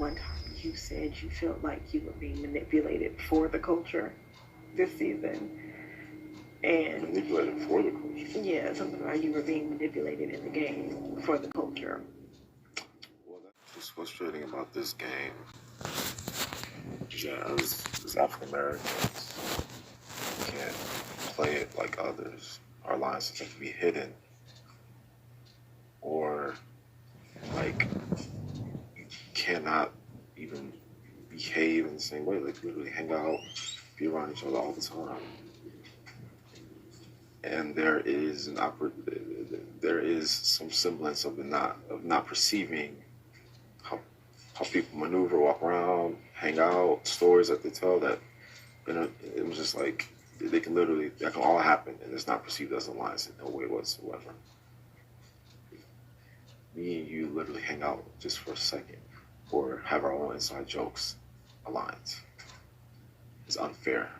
one time you said you felt like you were being manipulated for the culture this season. And manipulated for the culture? Yeah, something about you were being manipulated in the game for the culture. Well, that's what's frustrating about this game. Yeah, as African Americans, we can't play it like others. Our lines have to be hidden. Or, like, you cannot even behave in the same way. Like, literally hang out, be around each other all the time. And there is some semblance of not perceiving how people maneuver, walk around, hang out, stories that they tell that, it was just like, that can all happen, and it's not perceived as alliance in no way whatsoever. Me and you literally hang out just for a second, or have our own inside jokes, alliance. It's unfair.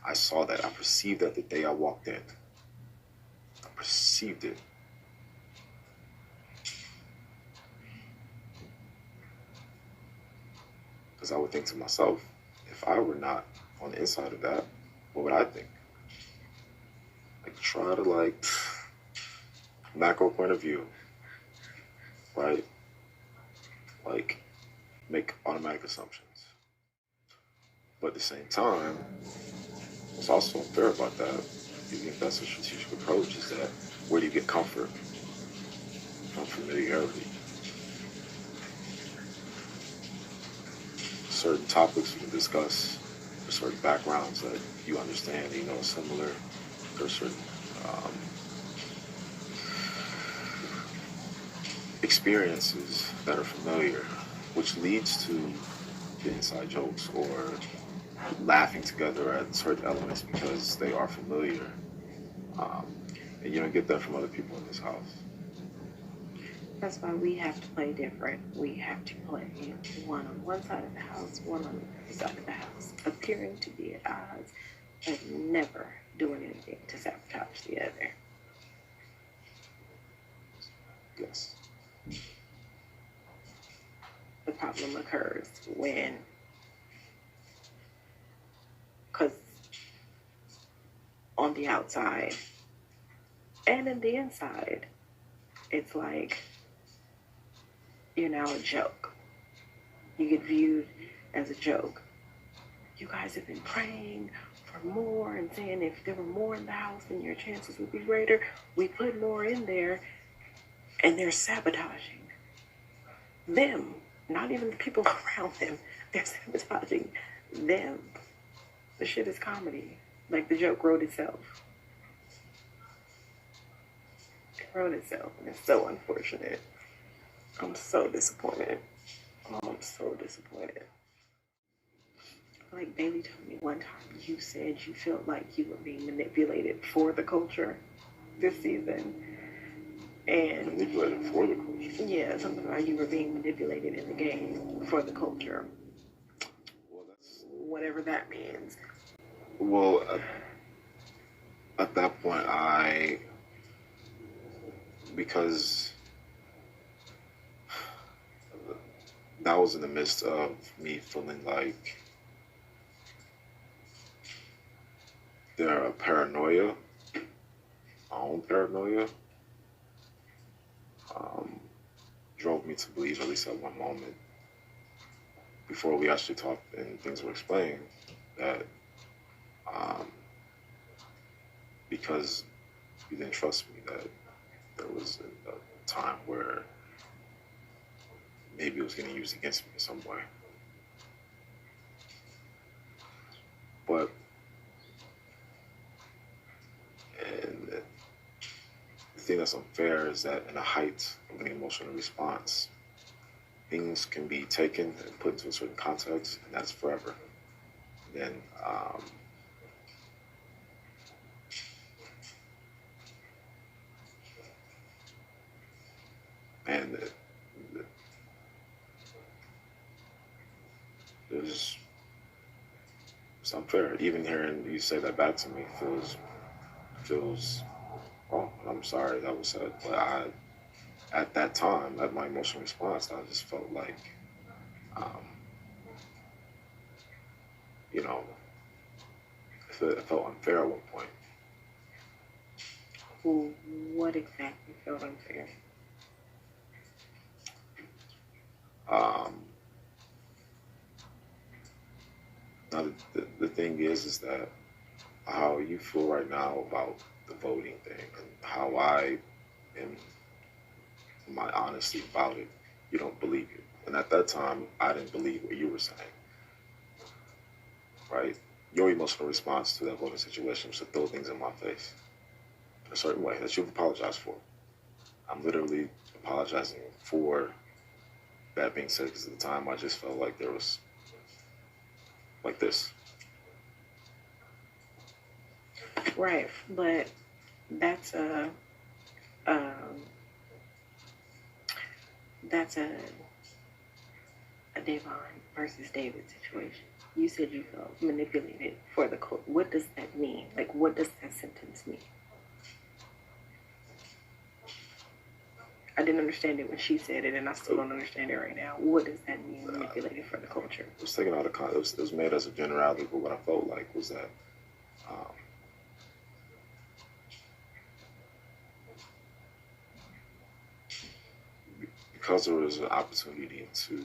I saw that. I perceived that the day I walked in. I perceived it. Because I would think to myself, if I were not on the inside of that, what would I think? Like, try to, macro point of view, right? Like, make automatic assumptions. But at the same time, what's also unfair about that, even if that's a strategic approach, is that where do you get comfort from familiarity? Certain topics we can discuss, for certain backgrounds that you understand, similar. There are certain experiences that are familiar, which leads to the inside jokes or laughing together at certain elements because they are familiar. And you don't get that from other people in this house. That's why we have to play different. We have to play one on one side of the house, one on the other side of the house, appearing to be at odds, but never doing anything to sabotage the other. Yes. The problem occurs when, because on the outside and in the inside, it's like you're now a joke. You get viewed as a joke. You guys have been praying for more and saying if there were more in the house, then your chances would be greater. We put more in there, and they're sabotaging them, not even the people around them. They're sabotaging them. The shit is comedy. Like, the joke wrote itself. It wrote itself, and it's so unfortunate. I'm so disappointed. Oh, I'm so disappointed. Like Bailey told me one time, you said you felt like you were being manipulated for the culture this season. And manipulated for the culture? Yeah, something about you were being manipulated in the game for the culture. Well, that's whatever that means. Well, at that point, because that was in the midst of me feeling like there are paranoia, my own paranoia, drove me to believe, at least at one moment, before we actually talked and things were explained, that because you didn't trust me, that there was a time where maybe it was getting used against me in some way. But, and the thing that's unfair is that in the height of an emotional response, things can be taken and put into a certain context, and that's forever. Then, and it's unfair. Even hearing you say that back to me feels wrong. I'm sorry that was said, but at that time, at my emotional response, I just felt like Um, you know, it felt unfair at one point. What exactly felt unfair? Now the thing is that how you feel right now about the voting thing and how I am my honesty about it, you don't believe it. And at that time, I didn't believe what you were saying, right? Your emotional response to that voting situation was to throw things in my face in a certain way that you've apologized for. I'm literally apologizing for that being said because at the time I just felt like there was like this. Right, but that's um, a DaVonne versus David situation. You said you felt manipulated for the code. What does that mean? Like, what does that sentence mean? I didn't understand it when she said it, and I still don't understand it right now. What does that mean, manipulated for the culture? It was taken out of context. It was made as a generality, but what I felt like was that because there was an opportunity to